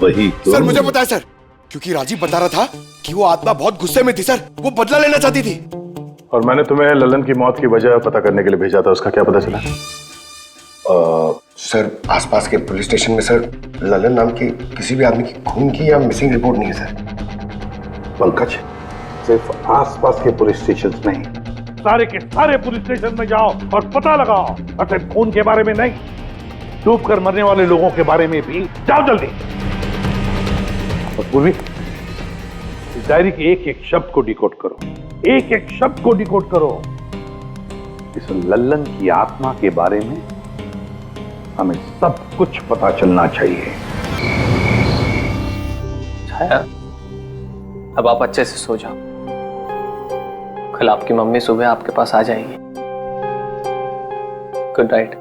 वही तो। सर मुझे पता है सर, क्योंकि राजीव बता रहा था कि वो आत्मा बहुत गुस्से में थी सर, वो बदला लेना चाहती थी। और मैंने तुम्हें ललन की मौत की वजह पता करने के लिए भेजा था, उसका क्या पता चला? सर आसपास के पुलिस स्टेशन में सर ललन नाम के किसी भी आदमी की खून की या मिसिंग रिपोर्ट नहीं है सर। पंकज, सिर्फ आसपास के पुलिस स्टेशन नहीं, सारे के सारे पुलिस स्टेशन में जाओ और पता लगाओ। और सिर्फ खून के बारे में नहीं, डूब कर मरने वाले लोगों के बारे में भी जाओ जल्दी। और पूर्वी, इस डायरी के एक एक शब्द को डिकोड करो, एक एक शब्द को डिकोड करो। इस लल्लन की आत्मा के बारे में हमें सब कुछ पता चलना चाहिए। छाया, अब आप अच्छे से सो जाओ। कल आपकी मम्मी सुबह आपके पास आ जाएगी। Good night.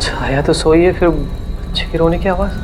छाया तो सोई है, फिर बच्चे के रोने की आवाज।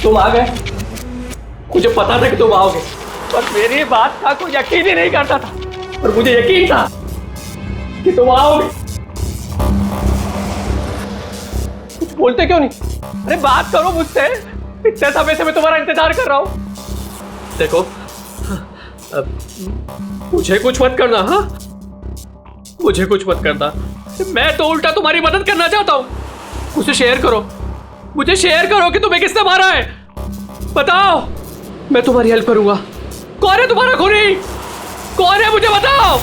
तुम आ गए, मुझे पता था कि तुम आओगे, पर मेरी बात का कोई यकीन ही नहीं करता था, और मुझे यकीन था कि तुम आओगे। कुछ बोलते क्यों नहीं? अरे बात करो मुझसे, इतने समय से मैं तुम्हारा इंतजार कर रहा हूं। देखो, मुझे कुछ मत करना। हाँ, मुझे कुछ मत करना, मैं तो उल्टा तुम्हारी मदद करना चाहता हूं। मुझे शेयर करो, मुझे शेयर करो कि तुम्हें किसने मारा है, बताओ, मैं तुम्हारी हेल्प करूंगा। कौन है तुम्हारा खूनी? कौन है, मुझे बताओ।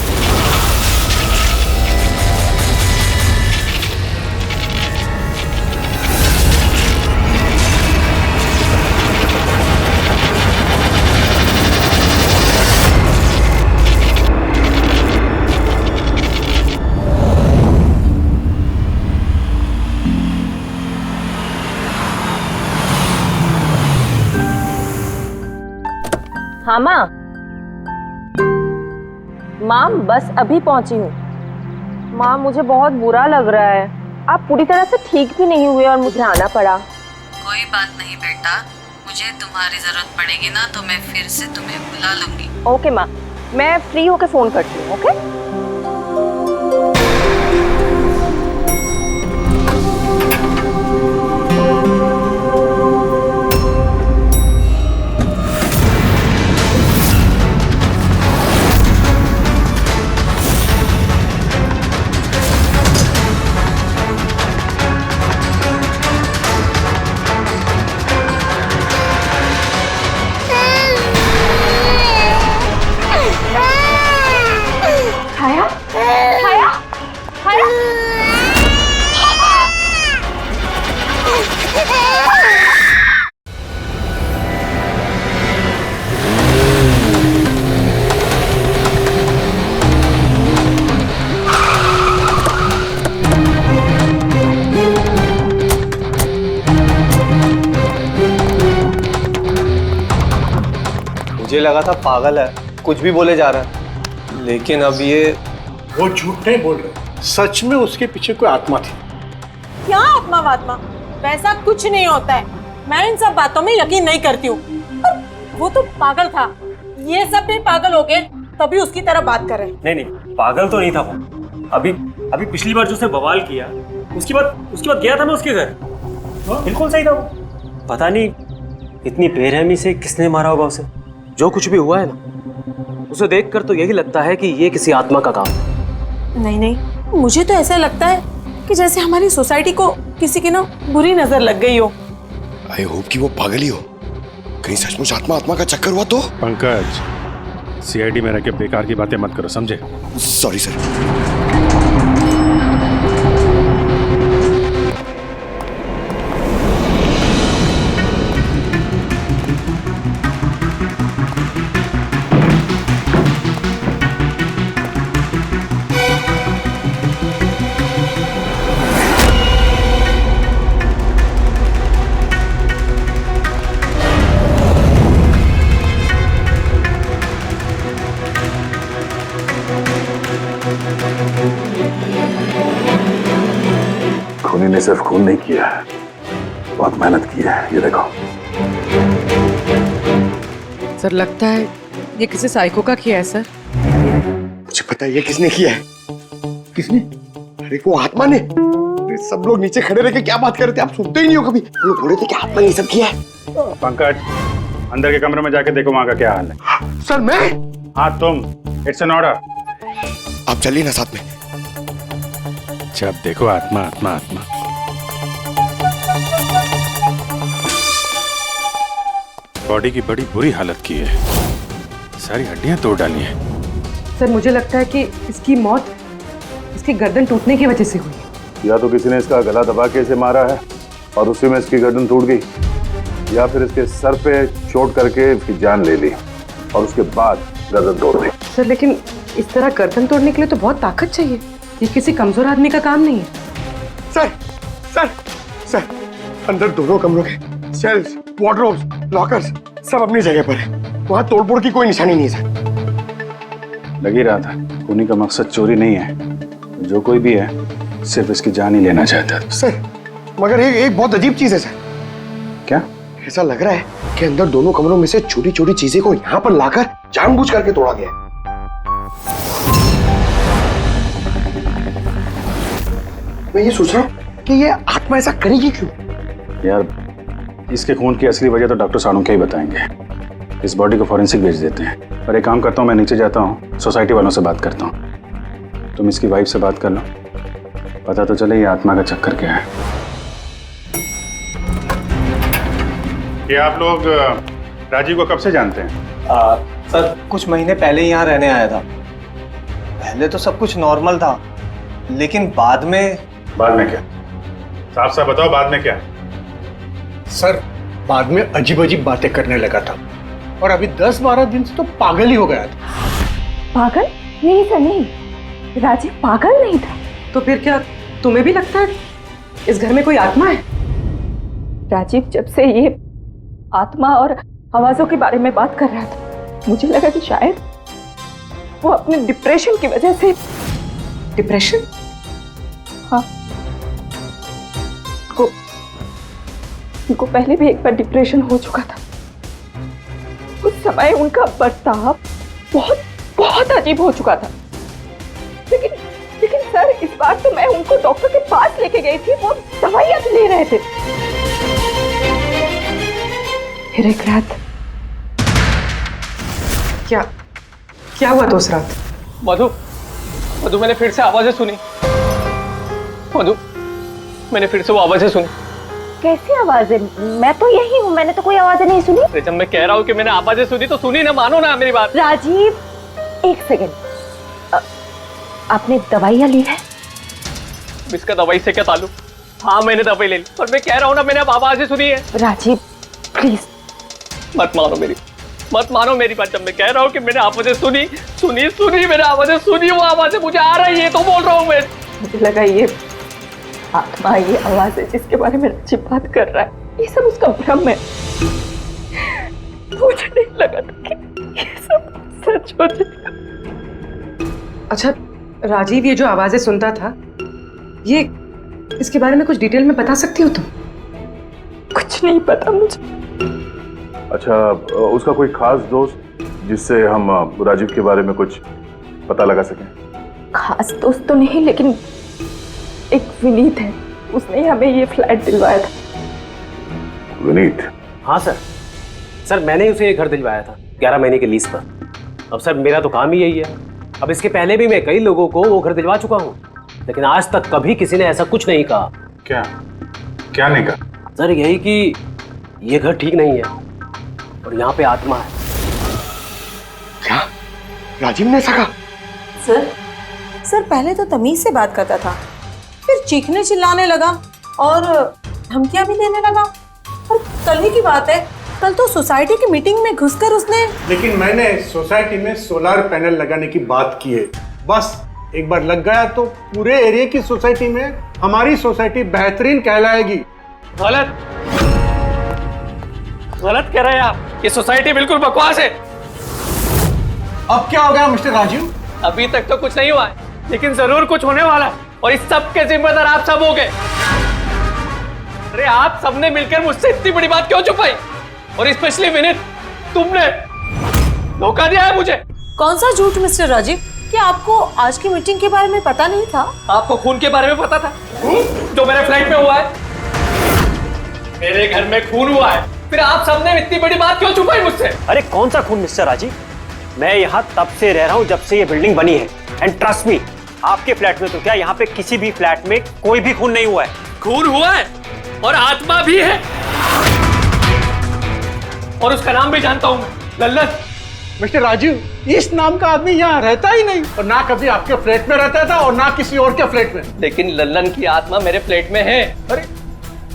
हाँ माँ, माँ बस अभी पहुंची हूँ। माँ मुझे बहुत बुरा लग रहा है, आप पूरी तरह से ठीक भी नहीं हुए और मुझे आना पड़ा। कोई बात नहीं बेटा, मुझे तुम्हारी जरूरत पड़ेगी ना तो मैं फिर से तुम्हें बुला लूंगी। ओके माँ, मैं फ्री होकर फोन करती हूँ। ओके। मुझे लगा था पागल है, कुछ भी बोले जा रहा है, लेकिन अब ये वो झूठ नहीं बोल रहे, सच में उसके पीछे कोई आत्मा थी। क्या आत्मा वात्मा? वैसा कुछ नहीं होता है। मैं इन सब बातों में यकीन नहीं करती हूँ। वो तो पागल था, ये सब भी पागल हो गए तभी उसकी तरह बात कर रहे हैं। नहीं, पागल तो नहीं था वो। अभी पिछली बार जो उसने बवाल किया, उसके बाद गया था मैं उसके घर, बिल्कुल सही था वो। पता नहीं इतनी बेरहमी से किसने मारा होगा उसे। जो कुछ भी हुआ है ना, उसे देखकर तो यही लगता है कि ये किसी आत्मा का काम है। नहीं, मुझे तो ऐसा लगता है कि जैसे हमारी सोसाइटी को किसी की ना बुरी नजर लग गई हो। आई होप कि वो पागल ही हो, कहीं सचमुच आत्मा का चक्कर हुआ तो। पंकज, सीआईडी में रह के बेकार की बातें मत करो, समझे? Sorry sir. खूनी ने सिर्फ खून नहीं किया है, बहुत मेहनत की है। ये देखो। सर, लगता है ये किसी साइको का किया है सर। मुझे पता है ये किसने किया है। किसने? अरे वो आत्मा ने। सब लोग नीचे खड़े रह के क्या बात कर रहे थे, आप सुनते ही नहीं हो कभी। हम लोग बोले थे कि आत्मा ने ये सब किया है। पंकज, अंदर के कमरे में जाके देखो वहां का क्या हाल है। सर मैं? हाँ तुम, इट्स एन ऑर्डर। आप चलिए ना साथ में। जब देखो आत्मा। बॉडी की बड़ी बुरी हालत की है, सारी हड्डियां तोड़ डाली हैं। सर, मुझे लगता है कि इसकी मौत इसकी गर्दन टूटने की वजह से हुई है। या तो किसी ने इसका गला दबा के इसे मारा है और उसी में इसकी गर्दन टूट गई, या फिर इसके सर पे चोट करके इसकी जान ले ली और उसके बाद गर्दन तोड़ दी। सर, लेकिन इस तरह गर्दन तोड़ने के लिए तो बहुत ताकत चाहिए। ये किसी कमजोर आदमी का काम नहीं है। सर, अंदर दोनों कमरों के सेल्स, वार्डरोब्स, लॉकर्स सब अपनी जगह पर है। वहां तोड़फोड़ की कोई निशानी नहीं है सर। लग ही रहा था, खूनी का मकसद चोरी नहीं है, जो कोई भी है सिर्फ इसकी जान ही लेना चाहता था। सर, मगर एक बहुत अजीब चीज है सर। क्या? ऐसा लग रहा है कि अंदर दोनों कमरों में से छोटी छोटी चीजें को यहाँ पर लाकर जानबूझ करके तोड़ा गया है। मैं ये सोच रहा हूँ कि ये आत्मा ऐसा करेगी क्यों? यार, इसके खून की असली वजह तो डॉक्टर साणुक्य ही बताएंगे। इस बॉडी को फॉरेंसिक भेज देते हैं। और एक काम करता हूँ, मैं नीचे जाता हूँ, सोसाइटी वालों से बात करता हूँ। तुम इसकी वाइफ से बात कर लो, पता तो चले ये आत्मा का चक्कर क्या है। ये आप लोग राजीव को कब से जानते हैं? सर, कुछ महीने पहले ही यहाँ रहने आया था। पहले तो सब कुछ नॉर्मल था, लेकिन बाद में क्या? साफ साफ बताओ, बाद में क्या? सर, बाद में अजीब अजीब बातें करने लगा था और अभी 10-12 दिन से तो पागल ही हो गया था। पागल? नहीं सर, नहीं, राजीव पागल नहीं था। तो फिर क्या तुम्हें भी लगता है इस घर में कोई आत्मा है? राजीव जब से ये आत्मा और आवाजों के बारे में बात कर रहा था, मुझे लगा कि शायद वो अपने डिप्रेशन की वजह से। डिप्रेशन? हाँ, उनको पहले भी एक बार डिप्रेशन हो चुका था। उस समय उनका बर्ताव बहुत बहुत अजीब हो चुका था। लेकिन लेकिन सर, इस बार तो मैं उनको डॉक्टर के पास लेके गई थी, वो दवाइयां ले रहे थे। फिर एक रात क्या हुआ दोस्त रात? मधु मैंने फिर से आवाजें सुनी। मधु, मैंने फिर से वो आवाजें सुनी। कैसी आवाजें? मैं तो यही हूँ, मैंने तो कोई आवाजें नहीं सुनी। अरे जब मैं कह रहा हूँ कि मैंने आवाजें सुनी तो सुनी ना, मानो ना मेरी बात। राजीव, एक सेकंड, आपने दवाइयाँ ली है? इसका दवाई से क्या ताल्लुक? हाँ मैंने दवाई ले ली, पर मैं कह रहा हूँ ना मैंने अब आवाजें सुनी है। राजीव प्लीज मत मानो मेरी बात। जब मैं कह रहा हूँ कि मैंने आवाजें सुनी मैंने आवाजें सुनी, वो आवाजें मुझे आ रही है तो बोल रहा हूँ मैं। मुझे लगा ये आत्मा, ये आवाज है जिसके बारे में राजीव बात कर रहा है, ये सब उसका भ्रम है। मुझे नहीं लगा था कि ये सब सच हो जाएगा। अच्छा राजीव, ये जो आवाजें सुनता था, ये इसके बारे में कुछ डिटेल में बता सकती हो तुम? कुछ नहीं पता मुझे। अच्छा, उसका कोई खास दोस्त जिससे हम राजीव के बारे में कुछ पता लगा सकें? खास दोस्त तो नहीं, लेकिन एक विनीत है, उसने हमें ये फ्लैट दिलवाया था। विनीत? हाँ सर मैंने ही उसे ये घर दिलवाया था 11 महीने के लीज पर। अब सर मेरा तो काम ही यही है। अब इसके पहले भी मैं कई लोगों को वो घर दिलवा चुका हूँ, लेकिन आज तक कभी किसी ने ऐसा कुछ नहीं कहा। क्या नहीं कहा? सर यही कि ये घर ठीक नहीं है और यहाँ पे आत्मा है। क्या राजीव ने ऐसा कहा? सर पहले तो तमीज से बात करता था, फिर चीखने चिल्लाने लगा और धमकियां भी देने लगा। और कल ही की बात है, कल तो सोसाइटी की मीटिंग में घुसकर उसने। लेकिन मैंने सोसाइटी में सोलर पैनल लगाने की बात की है। बस एक बार लग गया तो पूरे एरिया की सोसाइटी में हमारी सोसाइटी बेहतरीन कहलाएगी। गलत कह रहे हैं आप, ये सोसाइटी बिल्कुल बकवास है। अब क्या हो गया मिस्टर राजीव? अभी तक तो कुछ नहीं हुआ है, लेकिन जरूर कुछ होने वाला है और इस सब के जिम्मेदार आप सब हो गए। अरे आप सबने मिलकर मुझसे इतनी बड़ी बात क्यों छुपाई? और स्पेशली विनीत, तुमने धोखा दिया है मुझे। कौन सा झूठ मिस्टर राजीव? क्या आपको आज की मीटिंग के बारे में पता नहीं था? आपको खून के बारे में पता था जो मेरे फ्लैट में हुआ है? मेरे घर में खून हुआ है, फिर आप सबने इतनी बड़ी बात क्यों छुपाई मुझसे? अरे कौन सा खून मिस्टर राजीव? मैं यहाँ तब से रह रहा हूँ जब से ये बिल्डिंग बनी है, एंड ट्रस्ट मी, आपके फ्लैट में तो क्या, यहाँ पे किसी भी फ्लैट में कोई भी खून नहीं हुआ है। खून हुआ है और आत्मा भी है, और उसका नाम भी जानता हूं मैं, लल्लन। मिस्टर राजीव, इस नाम का आदमी यहाँ रहता ही नहीं, और ना कभी आपके फ्लैट में रहता था और ना किसी और के फ्लैट में। लेकिन लल्लन की आत्मा मेरे फ्लैट में है। अरे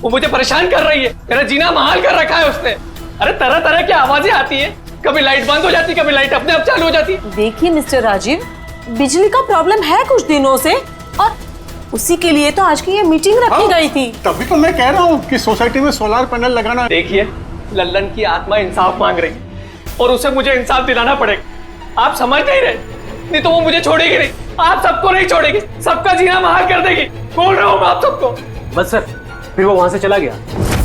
वो मुझे परेशान कर रही है, मेरा जीना महाल कर रखा है उसने। अरे तरह तरह की आवाजें आती है, कभी लाइट बंद हो जाती, कभी लाइट अपने आप चालू हो जाती। देखिए मिस्टर राजीव, बिजली का प्रॉब्लम है कुछ दिनों से, और उसी के लिए तो आज की ये मीटिंग रखी गई थी। तभी तो मैं कह रहा हूँ कि सोसाइटी में सोलर पैनल लगाना। देखिए, लल्लन की आत्मा इंसाफ मांग रही और उसे मुझे इंसाफ दिलाना पड़ेगा। आप समझ नहीं रहे, नहीं तो वो मुझे छोड़ेगी नहीं, आप सबको नहीं छोड़ेगी, सबका जीना महाल कर देगी। बोल रहा हूँ मैं आप सबको। बस सर, फिर वो वहां से चला गया,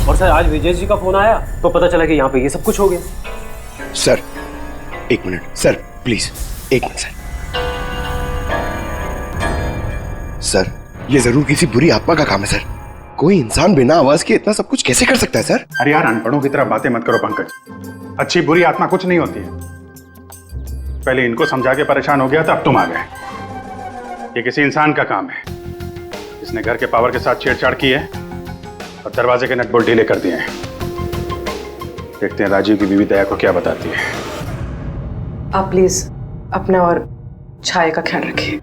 और सर आज विजय जी का फोन आया तो पता चला कि यहाँ पे ये सब कुछ हो गया। सर एक मिनट सर, प्लीज एक मिनट सर। सर ये जरूर किसी बुरी आत्मा का काम है सर। कोई इंसान बिना आवाज के इतना सब कुछ कैसे कर सकता है सर? अरे यार, अनपढ़ों की तरह बातें मत करो पंकज। अच्छी बुरी आत्मा कुछ नहीं होती है। पहले इनको समझा के परेशान हो गया था, अब तुम आ गए। ये किसी इंसान का काम है, इसने घर के पावर के साथ छेड़छाड़ की है और दरवाजे के नट बोल्ट ढीले कर दिए हैं। देखते हैं राजीव की बीवी दया को क्या बताती है। आप प्लीज अपना और छाया का ख्याल रखिए।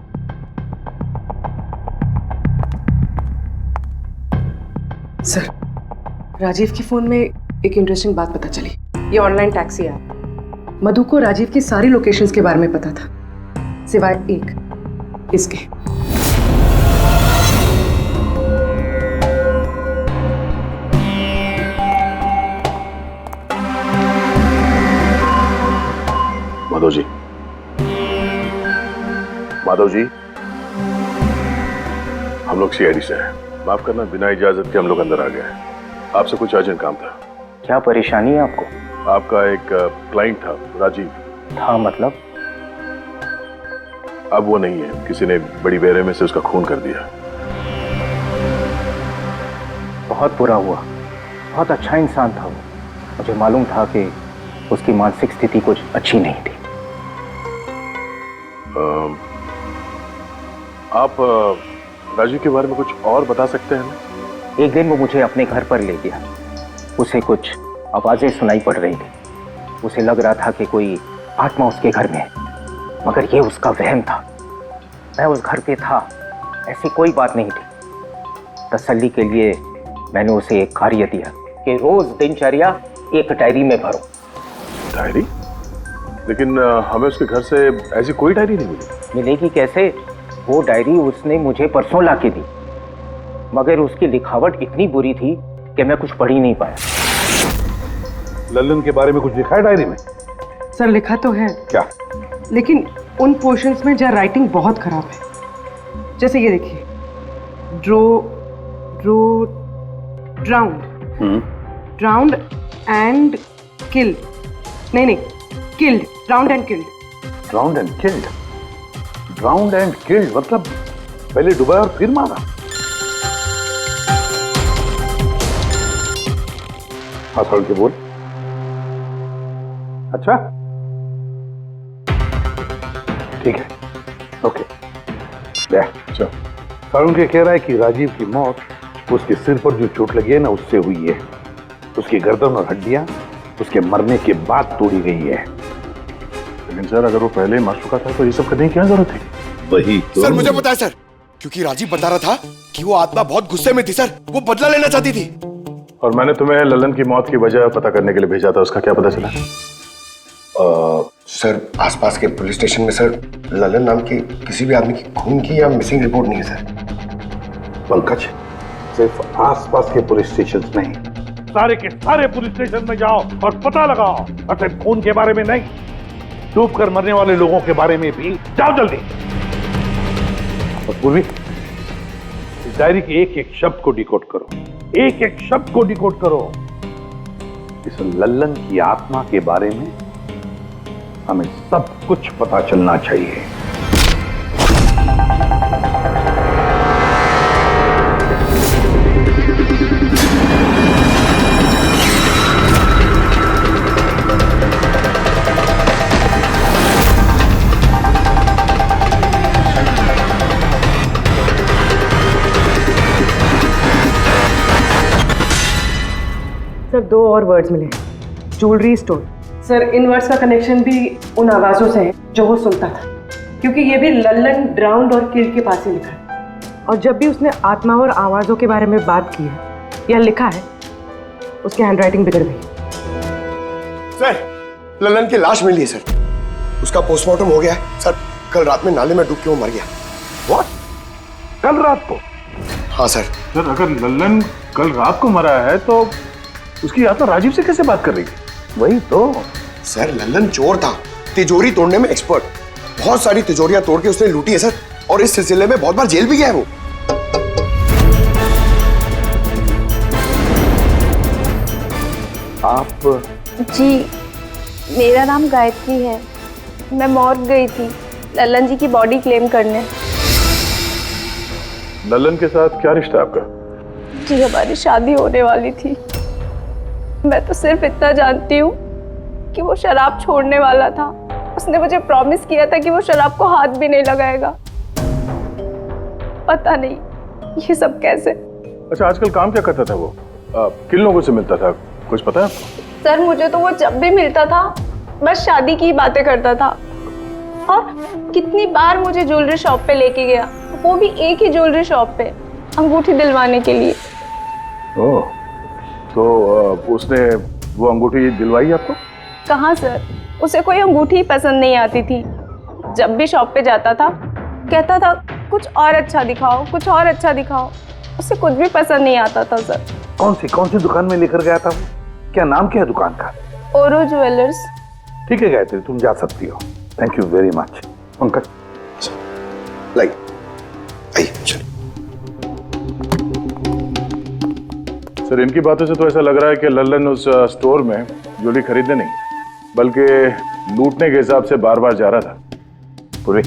सर, राजीव के फोन में एक इंटरेस्टिंग बात पता चली। ये ऑनलाइन टैक्सी ऐप, मधु को राजीव की सारी लोकेशंस के बारे में पता था, सिवाय एक, इसके। माधव जी, माधव जी, हम लोग सीआईडी से हैं। माफ करना, बिना इजाजत के हम लोग अंदर आ गए हैं। आपसे कुछ अर्जेंट काम था। क्या परेशानी है आपको? आपका एक क्लाइंट था राजीव। हाँ मतलब? अब वो नहीं है, किसी ने बड़ी बेरहमी से उसका खून कर दिया। बहुत बुरा हुआ। बहुत अच्छा इंसान था वो। मुझे मालूम था कि उसकी मानसिक स्थिति कुछ अच्छी नहीं थी। आप राजीव के बारे में कुछ और बता सकते हैं? एक दिन वो मुझे अपने घर पर ले गया। उसे कुछ आवाजें सुनाई पड़ रही थी। उसे लग रहा था कि कोई आत्मा उसके घर में है, मगर ये उसका वहम था। मैं उस घर पे था, ऐसी कोई बात नहीं थी। तसल्ली के लिए मैंने उसे एक कार्य दिया कि रोज दिनचर्या एक डायरी में भरो। डायरी? लेकिन हमें उसके घर से ऐसी कोई डायरी नहीं मिली। मिलेगी कैसे? वो डायरी उसने मुझे परसों ला के दी, मगर उसकी लिखावट इतनी बुरी थी कि मैं कुछ पढ़ ही नहीं पाया। लल्लन के बारे में कुछ लिखा है डायरी में? सर लिखा तो है। क्या? लेकिन उन पोर्शंस में जहाँ राइटिंग बहुत खराब है। जैसे ये देखिए, ड्राउंड एंड किल्ड। नहीं, killed, drowned and killed. Drowned and killed? Drowned and killed मतलब पहले डुबाया और फिर मारा? हाँ सर के बोल। अच्छा ठीक है, ओके। अच्छा, सारुण के कह रहा है कि राजीव की मौत उसके सिर पर जो चोट लगी है ना, उससे हुई है। उसकी गर्दन और हड्डियां उसके मरने के बाद तोड़ी गई है। लेकिन सर अगर वो पहले मर चुका था तो ये सब करने की क्या जरूरत थी? वही तो सर मुझे पता है सर, क्योंकि राजीव बता रहा था कि वो आत्मा बहुत गुस्से में थी सर, वो बदला लेना चाहती थी। और मैंने तुम्हें लल्लन की मौत की वजह पता करने के लिए भेजा था, उसका क्या पता चला? सर आसपास के पुलिस स्टेशन में सर ललन नाम के किसी भी आदमी की खून की या मिसिंग रिपोर्ट नहीं है सर। पंकज, सिर्फ आसपास के पुलिस स्टेशन नहीं, सारे के सारे पुलिस स्टेशन में जाओ और पता लगाओ। और सिर्फ खून के बारे में नहीं, डूब कर मरने वाले लोगों के बारे में भी जाओ जल्दी। और पूर्वी, इस डायरी के एक एक शब्द को डिकोड करो, एक एक शब्द को डिकोड करो। इस लल्लन की आत्मा के बारे में हमें सब कुछ पता चलना चाहिए। सर 2 और वर्ड्स मिले, ज्वेलरी स्टोर। सर इन वर्ड्स का कनेक्शन भी उन आवाज़ों से है जो वो सुनता था, क्योंकि ये भी लल्लन, ड्राउंड और किल्ड के पास ही लिखा है। और जब भी उसने आत्मा और आवाज़ों के बारे में बात की है या लिखा है, उसकी हैंडराइटिंग बिगड़ गई। सर ललन की लाश मिली है सर, उसका पोस्टमार्टम हो गया है सर। कल रात में नाले में डूब के वो मर गया। व्हाट? कल रात को? हाँ सर। सर अगर लल्लन कल रात को मरा है तो उसकी आत्मा राजीव से कैसे बात कर रही थी? वही तो सर, लल्लन चोर था, तिजोरी तोड़ने में एक्सपर्ट। बहुत सारी तिजोरियां तोड़ के उसने लूटी है सर, और इस सिलसिले में बहुत बार जेल भी गया है वो। आप? जी, मेरा नाम गायत्री है। मैं मॉर्ग गई थी लल्लन जी की बॉडी क्लेम करने। लल्लन के साथ क्या रिश्ता है आपका? जी हमारी शादी होने वाली थी। मैं तो सिर्फ इतना जानती हूँ कि वो शराब छोड़ने वाला था। उसने मुझे प्रॉमिस किया था कि वो शराब को हाथ भी नहीं लगाएगा। पता नहीं ये सब कैसे। अच्छा, आजकल काम क्या करता था वो? किन लोगों से मिलता था, कुछ पता है आपको? सर मुझे तो वो जब भी मिलता था बस शादी की बातें करता था, और कितनी बार मुझे ज्वेलरी शॉप पे लेके गया, वो भी एक ही ज्वेलरी शॉप पे, अंगूठी दिलवाने के लिए। ओह, तो उसने वो अंगूठी दिलवाई आपको? कहाँ सर, उसे कोई अंगूठी पसंद नहीं आती थी। जब भी शॉप पे जाता था कहता था कुछ और अच्छा दिखाओ, कुछ और अच्छा दिखाओ। उसे कुछ भी पसंद नहीं आता था सर। कौन सी दुकान में लेकर गया था वो? क्या नाम क्या है दुकान का? ओरो ज्वेलर्स। ठीक है गायत्री, तुम जा सकती हो। Thank you very much. Pankaj like आइए चलो। सर इनकी बातों से तो ऐसा लग रहा है कि लल्लन उस स्टोर में ज्वेलरी खरीदने नहीं बल्कि लूटने के हिसाब से बार बार जा रहा था। पूरी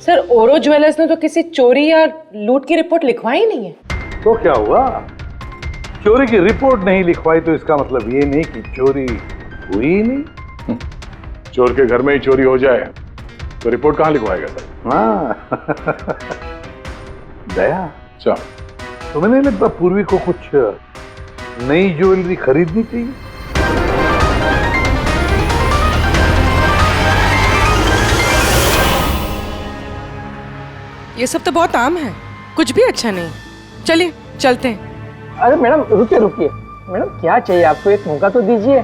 सर ओरो ज्वेलर्स ने तो किसी चोरी या लूट की रिपोर्ट लिखवाई नहीं है। तो क्या हुआ? चोरी की रिपोर्ट नहीं लिखवाई तो इसका मतलब ये नहीं कि चोरी हुई ही नहीं। चोर के घर में ही चोरी हो जाए तो रिपोर्ट कहाँ लिखवाएगा सर? हाँ दया, अच्छा तुम्हें नहीं लगता पूर्वी को कुछ नई ज्वेलरी खरीदनी चाहिए? ये सब तो बहुत आम है, कुछ भी अच्छा नहीं। चलिए चलते हैं। अरे मैडम रुकिए रुकिए, मैडम क्या चाहिए आपको, एक मौका तो दीजिए।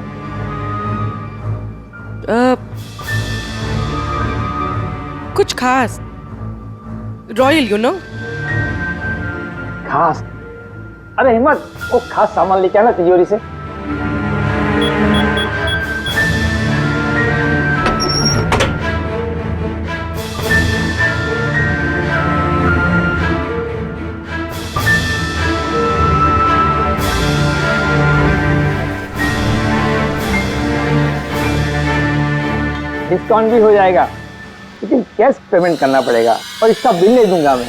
कुछ खास, रॉयल यू नो। खास? अरे हिम्मत, वो खास सामान लेके आना तिजोरी से। डिस्काउंट भी हो जाएगा, लेकिन कैश पेमेंट करना पड़ेगा और इसका बिल नहीं दूंगा मैं।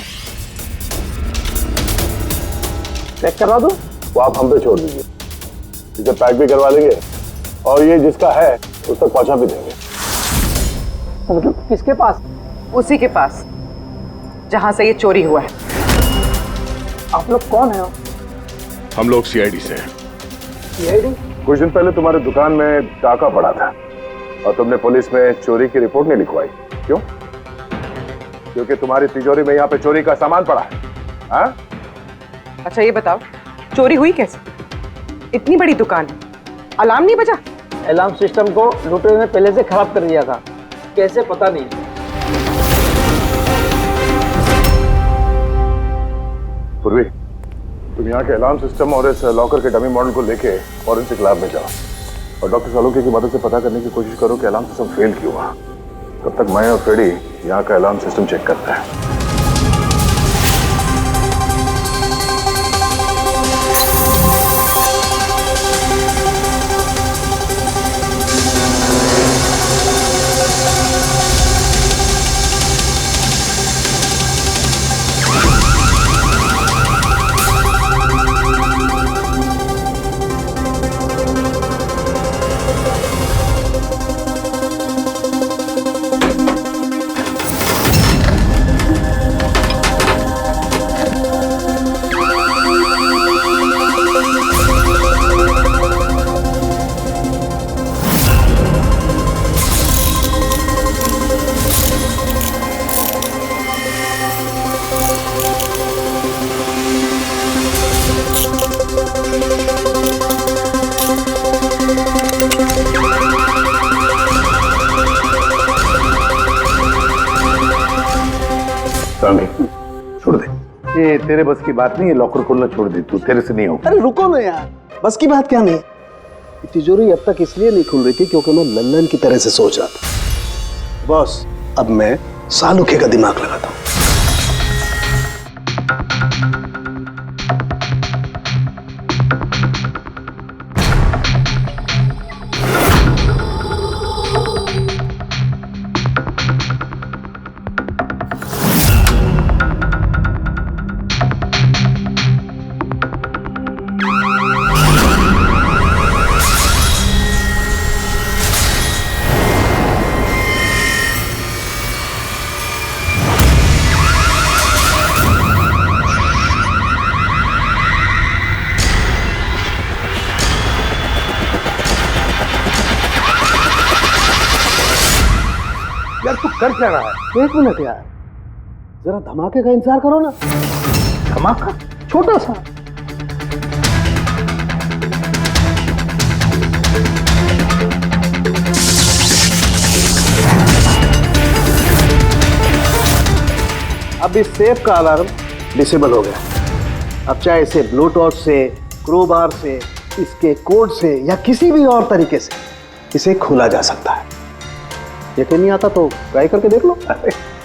पैक करवा दूं? वो आप हम पे छोड़ दीजिए, इसे पैक भी करवा देंगे और ये जिसका है उस तक पहुंचा भी देंगे। तो मतलब किसके पास? उसी के पास जहां से ये चोरी हुआ है। आप लोग कौन है? हम लोग सीआईडी से हैं। सीआईडी? कुछ दिन पहले तुम्हारी दुकान में डाका पड़ा था और तुमने पुलिस में चोरी की रिपोर्ट नहीं लिखवाई, क्यों? क्योंकि तुम्हारी तिजोरी में यहाँ पे चोरी का सामान पड़ा है। हाँ? अच्छा ये बताओ, चोरी हुई कैसे? इतनी बड़ी दुकान है, अलार्म नहीं बजा? अलार्म सिस्टम को लुटेरे ने पहले से खराब कर दिया था, कैसे पता नहीं। पूर्वी, तुम यहाँ के अलार्म सिस्टम और इस लॉकर के डमी मॉडल को लेके फॉरेंसिक लैब में जाओ और डॉक्टर सालुके की मदद से पता करने की कोशिश करो कि अलार्म सिस्टम फेल क्यों हुआ। तब तक मैं और फ्रेडी यहाँ का अलार्म सिस्टम चेक करते हैं। छोड़ दे, ये तेरे बस की बात नहीं है, लॉकर खोलना छोड़ दे तू, तेरे से नहीं होगा। अरे रुको ना यार, बस की बात क्या नहीं। तिजोरी अब तक इसलिए नहीं खुल रही थी क्योंकि मैं लल्लन की तरह से सोच रहा था। बॉस, अब मैं सालुके का दिमाग लगाता हूँ। यार तू कर क्या रहा है? एक मिनट यार, जरा धमाके का इंतजार करो ना। धमाका? छोटा सा। अब इस सेफ का अलार्म डिसेबल हो गया। अब चाहे इसे ब्लूटूथ से, क्रोबार से, इसके कोड से या किसी भी और तरीके से इसे खोला जा सकता है। यकीन नहीं आता तो ट्राई करके देख लो।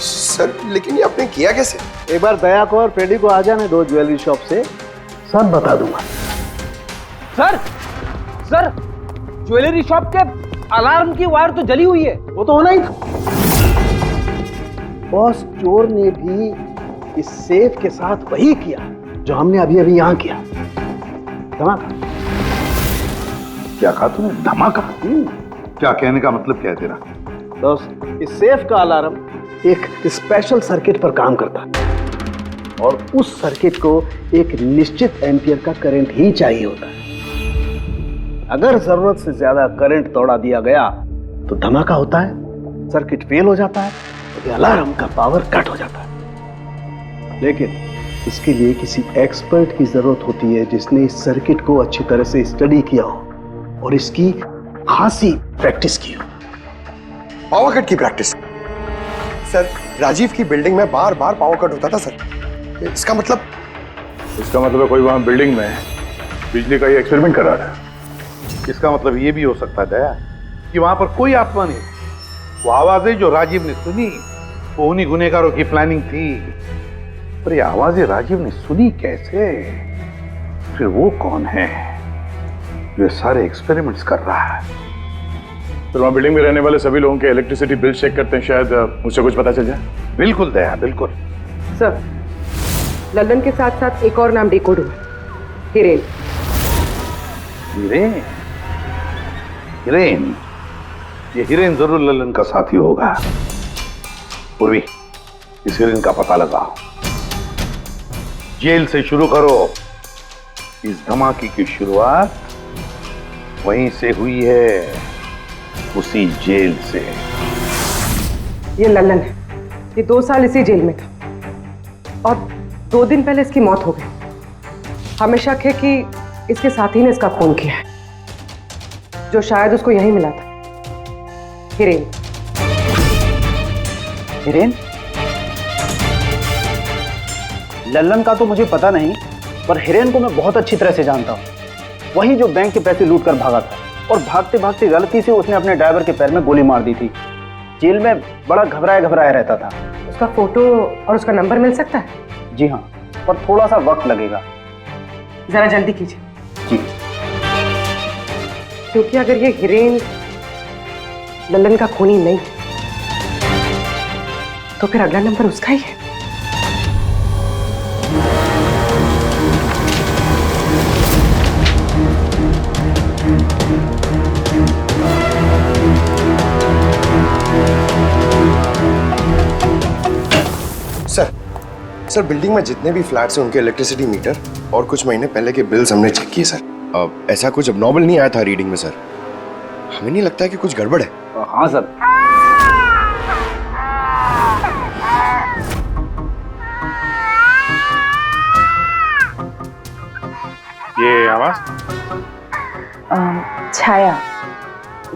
सर लेकिन ये आपने किया कैसे? एक बार दया को और पेडी को आ जाने दो ज्वेलरी शॉप से, सब बता दूंगा। सर ज्वेलरी शॉप के अलार्म की वायर तो जली हुई है। वो तो होना ही था। बॉस, चोर ने भी इस सेफ के साथ वही किया जो हमने अभी अभी यहां किया। धमाका। क्या कहा तूने? धमाका? क्या कहने का मतलब क्या है तेरा? दोस्त, इस सेफ का अलार्म एक स्पेशल सर्किट पर काम करता है और उस सर्किट को एक निश्चित एम्पियर का करंट ही चाहिए होता है। अगर जरूरत से ज्यादा करंट तोड़ा दिया गया तो धमाका होता है, सर्किट फेल हो जाता है, तो अलार्म का पावर कट हो जाता है। लेकिन इसके लिए किसी एक्सपर्ट की जरूरत होती है जिसने इस सर्किट को अच्छी तरह से स्टडी किया हो और इसकी खासी प्रैक्टिस की हो। पावर कट की प्रैक्टिस? सर राजीव की बिल्डिंग में बार बार पावर कट होता था सर। इसका मतलब है कोई वहां बिल्डिंग में बिजली का ये एक्सपेरिमेंट कर रहा था। इसका मतलब ये भी हो सकता है दया कि वहां पर कोई आत्मा नहीं, वो आवाजें जो राजीव ने सुनी वो उन्हीं गुनहगारों की प्लानिंग थी। पर ये आवाजें राजीव ने सुनी कैसे? फिर वो कौन है जो ये सारे एक्सपेरिमेंट्स कर रहा है? फिर वहां बिल्डिंग में रहने वाले सभी लोगों के इलेक्ट्रिसिटी बिल चेक करते हैं, शायद मुझसे कुछ पता चल जाए। बिल्कुल दया, बिल्कुल। सर, लल्लन के साथ साथ एक और नाम डिकोड हुआ, हिरेन। हिरेन? हिरेन? ये हिरेन जरूर लल्लन का साथी होगा। पूर्वी, इस हिरेन का पता लगाओ, जेल से शुरू करो। इस धमाके की शुरुआत वहीं से हुई है, उसी जेल से। ये लल्लन है, ये 2 साल इसी जेल में था और 2 दिन पहले इसकी मौत हो गई। हमें शक है कि इसके साथी ने इसका खून किया है, जो शायद उसको यहीं मिला था। हिरेन। हिरेन? लल्लन का तो मुझे पता नहीं, पर हिरेन को मैं बहुत अच्छी तरह से जानता हूँ। वही जो बैंक के पैसे लूट कर भागा था और भागते भागते गलती से उसने अपने ड्राइवर के पैर में गोली मार दी थी। जेल में बड़ा घबराया रहता था। उसका फोटो और उसका नंबर मिल सकता है? जी हाँ, पर थोड़ा सा वक्त लगेगा। जरा जल्दी कीजिए। जी। क्योंकि अगर ये हिरेन लल्लन का खूनी नहीं तो फिर अगला नंबर उसका ही है। सर बिल्डिंग में जितने भी फ्लैट्स हैं उनके इलेक्ट्रिसिटी मीटर और कुछ महीने पहले के बिल्स हमने चेक किए सर। ऐसा कुछ अबनॉर्मल नहीं आया था रीडिंग में सर। हमें नहीं लगता है कि कुछ गड़बड़ है? हाँ सर। ये आवाज? छाया,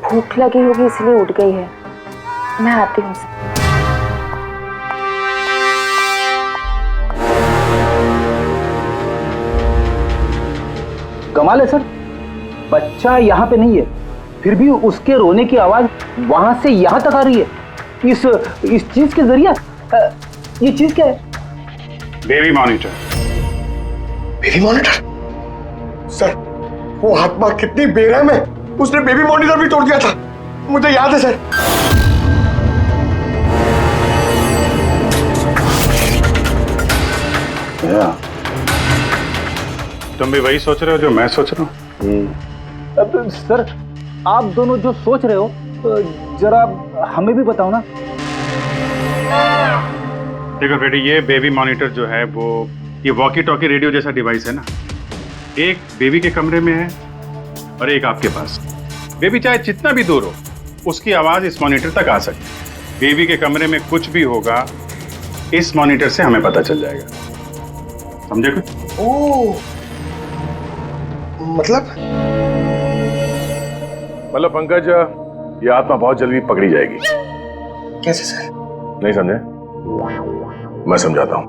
भूख लगी होगी इसलिए उठ गई है। मैं आती हूँ। कमाल है सर, बच्चा यहाँ पे नहीं है, फिर भी उसके रोने की आवाज वहां से यहाँ तक आ रही है। इस चीज के जरिए ये चीज क्या है? Baby monitor. Baby monitor? Sir वो आत्मा कितनी बेरहम है, उसने बेबी मॉनिटर भी तोड़ दिया था, मुझे याद है सर। तुम भी वही सोच रहे हो जो मैं सोच रहा हूँ? सर आप दोनों जो सोच रहे हो जरा हमें भी बताओ ना। देखो बेटी, ये बेबी मॉनिटर जो है वो ये वॉकी टॉकी रेडियो जैसा डिवाइस है ना। एक बेबी के कमरे में है और एक आपके पास। बेबी चाहे जितना भी दूर हो उसकी आवाज इस मॉनिटर तक आ सकती है। बेबी के कमरे में कुछ भी होगा इस मॉनिटर से हमें पता चल जाएगा। समझे कुछ? ओह, मतलब पंकज, ये आत्मा बहुत जल्दी पकड़ी जाएगी। कैसे सर? नहीं समझे? मैं समझाता हूं।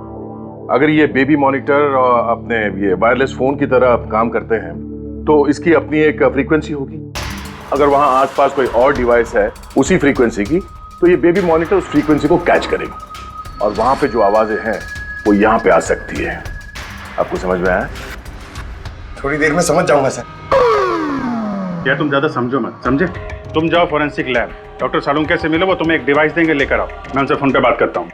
अगर ये बेबी मॉनिटर अपने ये वायरलेस फोन की तरह काम करते हैं तो इसकी अपनी एक फ्रीक्वेंसी होगी। अगर वहां आसपास कोई और डिवाइस है उसी फ्रीक्वेंसी की तो ये बेबी मॉनिटर उस फ्रीक्वेंसी को कैच करेगी और वहां पे जो आवाजें हैं वो यहां पे आ सकती है। आपको समझ में आया? थोड़ी देर में समझ जाऊंगा सर। क्या तुम ज्यादा समझो मत, समझे? तुम जाओ फॉरेंसिक लैब, डॉक्टर सालुंके से मिलो, वो तुम्हें एक डिवाइस देंगे, लेकर आओ। मैं उनसे फोन पे बात करता हूँ।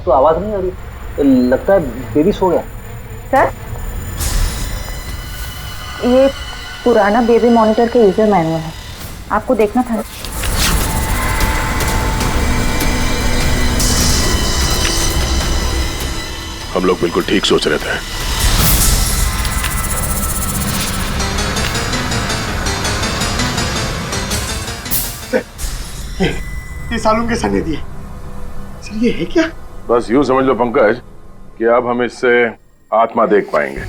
तो आवाज नहीं आ रही, लगता है बेबी सो गया। सर, ये पुराना बेबी मॉनिटर का यूजर मैनुअल है, आपको देखना था। हम लोग बिल्कुल ठीक सोच रहे थे। ये सालुंके सर ने दिए। सर ये है क्या? बस यूं समझ लो पंकज कि अब हम इससे आत्मा देख पाएंगे।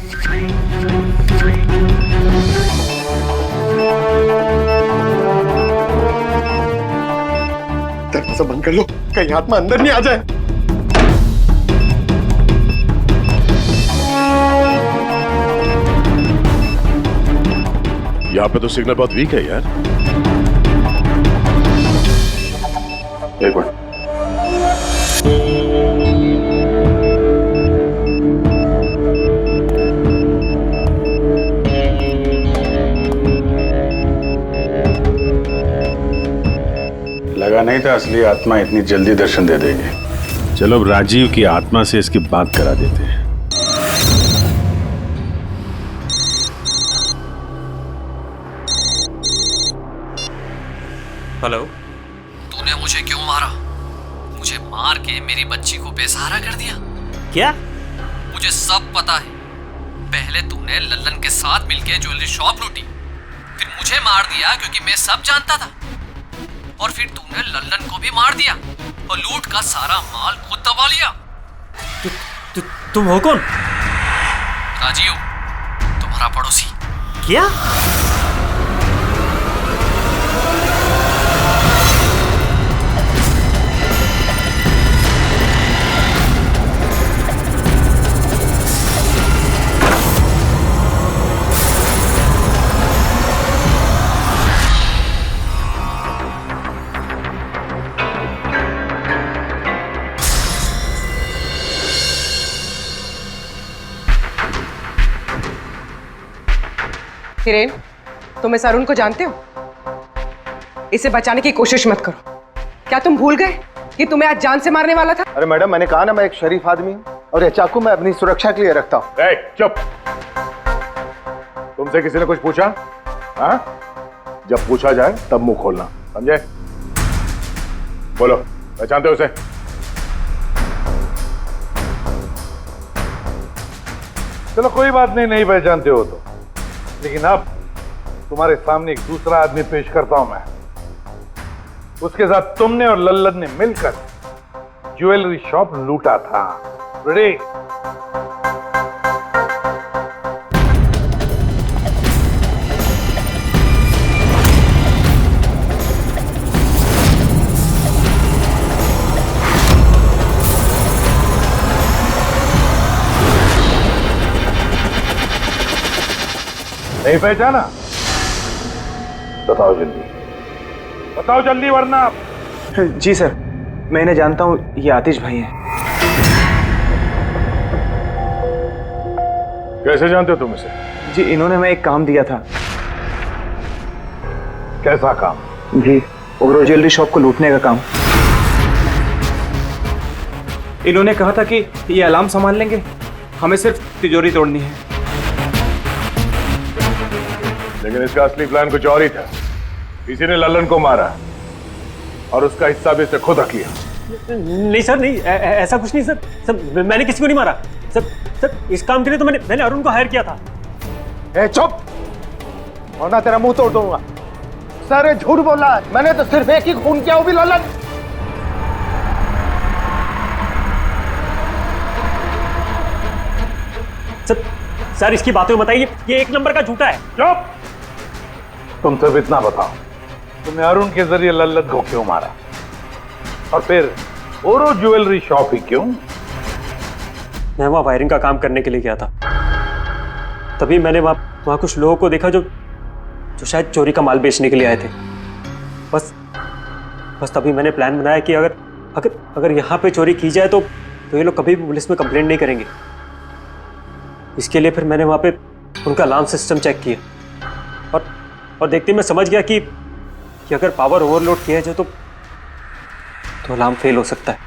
दरवाजा बंद कर लो, कहीं आत्मा अंदर नहीं आ जाए। यहाँ पे तो सिग्नल बहुत वीक है यार। एक मिनट। लगा नहीं था असली आत्मा इतनी जल्दी दर्शन दे देगी। चलो अब राजीव की आत्मा से इसकी बात करा देते हैं। हेलो। तूने मुझे क्यों मारा? मुझे मार के मेरी बच्ची को बेसहारा कर दिया। क्या? मुझे सब पता है। पहले तूने लल्लन के साथ मिलके ज्वेलरी शॉप लूटी, फिर मुझे मार दिया क्योंकि मैं सब जानता था, और फिर तूने लल्लन को भी मार दिया और लूट का सारा माल खुद दबा लिया। तुम हो कौन? राजीव, तुम्हारा पड़ोसी। क्या? हिरेन, तुम इस अरुण को जानते हो? इसे बचाने की कोशिश मत करो। क्या तुम भूल गए कि तुम्हें आज जान से मारने वाला था? अरे मैडम, मैंने कहा ना मैं एक शरीफ आदमी हूँ और ये चाकू मैं अपनी सुरक्षा के लिए रखता हूँ। चुप। तुमसे किसी ने कुछ पूछा? हाँ? जब पूछा जाए तब मुंह खोलना, समझे? बोलो, पहचानते हो उसे? चलो कोई बात नहीं, नहीं पहचानते हो तो, लेकिन अब तुम्हारे सामने एक दूसरा आदमी पेश करता हूं मैं। उसके साथ तुमने और लल्लन ने मिलकर ज्वेलरी शॉप लूटा था। रेडी? नहीं पहचाना? बताओ जल्दी, बताओ जल्दी, वरना। जी सर, मैं इन्हें जानता हूँ, ये आतिश भाई हैं। कैसे जानते हो तुम इसे? जी, इन्होंने हमें एक काम दिया था। कैसा काम? जी, ओवरऑल ज्वेलरी शॉप को लूटने का काम। इन्होंने कहा था कि ये अलार्म संभाल लेंगे, हमें सिर्फ तिजोरी तोड़नी है। लेकिन इसका असली प्लान कुछ और ही था। किसी ने लल्लन को मारा और उसका हिस्सा भी इसने खुद किया। नहीं सर, नहीं, ऐसा कुछ नहीं सर। सर, मैंने किसी को नहीं मारा सर। सर, इस काम के लिए तो मैंने अरुण को हायर किया था। ए चुप, वरना तेरा मुंह तोड़ दूंगा। सर झूठ बोला, मैंने तो सिर्फ एक ही खून किया, वो भी लल्लन। सर, इसकी बातें बताइए, ये एक नंबर का झूठा है। चुप! तुम सिर्फ इतना बताओ, तुमने अरुण के जरिए लल्लन को क्यों मारा, और फिर ओरो ज्वेलरी शॉप ही क्यों? मैं वहाँ वायरिंग का काम करने के लिए गया था। तभी मैंने वहाँ कुछ लोगों को देखा जो शायद चोरी का माल बेचने के लिए आए थे। बस तभी मैंने प्लान बनाया कि अगर यहाँ पे चोरी की जाए तो ये लोग कभी भी पुलिस में कंप्लेंट नहीं करेंगे। इसके लिए फिर मैंने वहाँ पे उनका अलार्म सिस्टम चेक किया और देखते मैं समझ गया कि अगर पावर ओवरलोड किया जाए तो अलार्म फेल हो सकता है।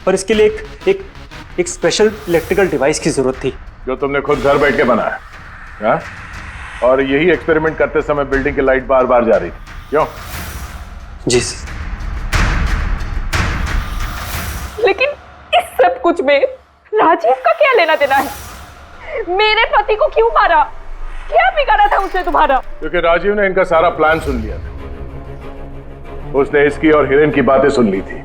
पर इसके लिए एक स्पेशल इलेक्ट्रिकल डिवाइस की जरूरत थी, जो तुमने खुद घर बैठ के बनाया, हाँ? और यही एक्सपेरिमेंट करते समय बिल्डिंग की लाइट बार बार जा रही थी, क्यों? जी। लेकिन इस सब कुछ में राजीव का क्या लेना देना है? मेरे पति को क्यों मारा? क्या बिगाड़ा था उसने तुम्हारा? क्योंकि राजीव ने इनका सारा प्लान सुन लिया था। उसने इसकी और हिरेन की बातें सुन ली थी।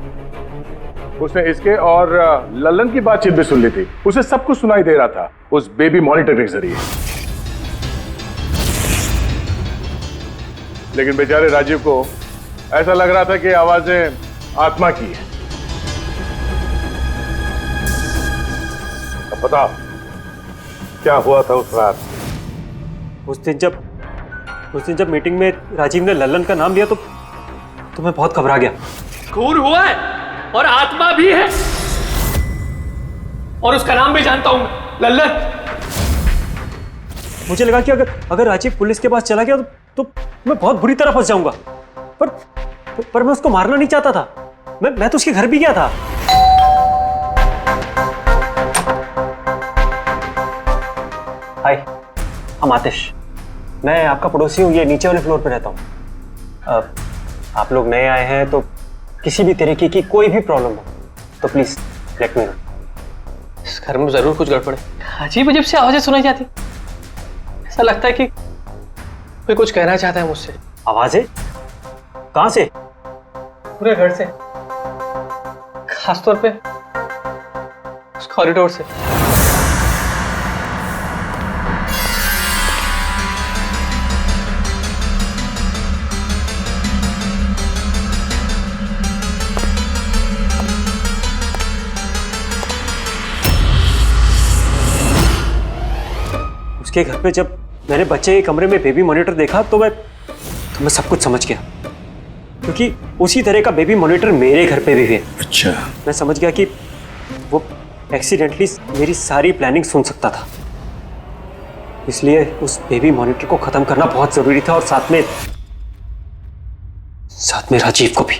उसने इसके और लल्लन की बातचीत भी सुन ली थी। उसे सब कुछ सुनाई दे रहा था उस बेबी मॉनिटर के जरिए। लेकिन बेचारे राजीव को ऐसा लग रहा था कि आवाजें आत्मा की है। अब बताओ, क्या हुआ था उस रात? उस दिन जब मीटिंग में राजीव ने लल्लन का नाम लिया तो मैं बहुत घबरा गया। खून हुआ है और आत्मा भी है, और उसका नाम भी जानता हूं, लल्लन। मुझे लगा कि अगर राजीव पुलिस के पास चला गया तो मैं बहुत बुरी तरह फंस जाऊंगा। पर मैं उसको मारना नहीं चाहता था। मैं तो उसके घर भी गया था। हाय, हम आतिश, मैं आपका पड़ोसी हूँ, ये नीचे वाले फ्लोर पे रहता हूँ। आप लोग नए आए हैं तो किसी भी तरीके की कोई भी प्रॉब्लम हो तो प्लीज लेट मी नो। इस घर में जरूर कुछ गड़बड़ है। अजीब अजीब से आवाजें सुनाई जाती, ऐसा लगता है कि कोई कुछ कहना चाहता है मुझसे। आवाजें? कहां से? पूरे घर से, खासतौर पे उस कॉरिडोर से। उसके घर पे जब मैंने बच्चे के कमरे में बेबी मॉनिटर देखा तो मैं सब कुछ समझ गया, क्योंकि उसी तरह का बेबी मॉनिटर मेरे घर पे भी है। अच्छा। मैं समझ गया कि वो एक्सीडेंटली मेरी सारी प्लानिंग सुन सकता था, इसलिए उस बेबी मॉनिटर को खत्म करना बहुत जरूरी था, और साथ में राजीव को भी।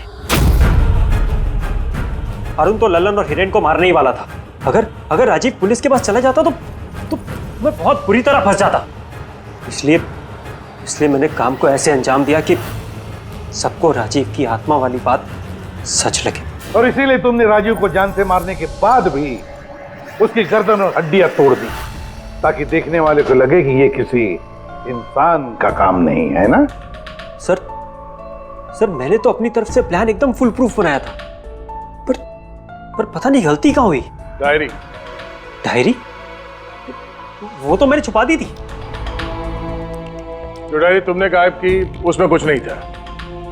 अरुण तो लल्लन और हिरेन को मारने ही वाला था। अगर राजीव पुलिस के पास चला जाता तो मैं बहुत बुरी तरह फंस जाता। इसलिए मैंने काम को ऐसे अंजाम दिया कि सबको राजीव की आत्मा वाली बात सच लगे। और इसीलिए तुमने राजीव को जान से मारने के बाद भी उसकी गर्दन और हड्डियां तोड़ दी, ताकि देखने वाले को लगे कि ये किसी इंसान का काम नहीं है ना? सर, मैंने तो अपनी तरफ से प्लान एकदम फुल प्रूफ बनाया था, पर पता नहीं गलती कहाँ हुई। डायरी? वो तो मैंने छुपा दी थी। जो डायरी तुमने गायब की उसमें कुछ नहीं था।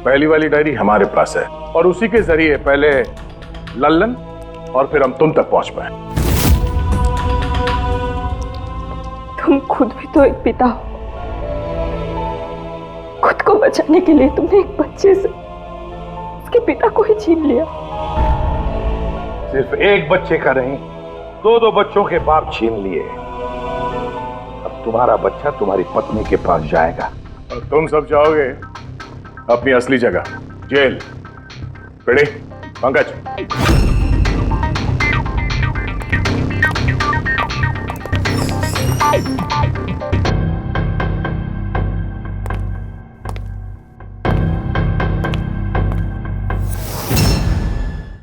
पहली वाली डायरी हमारे पास है, और उसी के जरिए पहले लल्लन और फिर हम तुम तक पहुंच पाए। तुम खुद भी तो एक पिता हो। खुद को बचाने के लिए तुमने एक बच्चे से उसके पिता को ही छीन लिया। सिर्फ एक बच्चे का नहीं, दो बच्चों के बाप छीन लिए। अब तुम्हारा बच्चा तुम्हारी पत्नी के पास जाएगा और तुम सब जाओगे अपनी असली जगह, जेल। पेड़ी, पंकज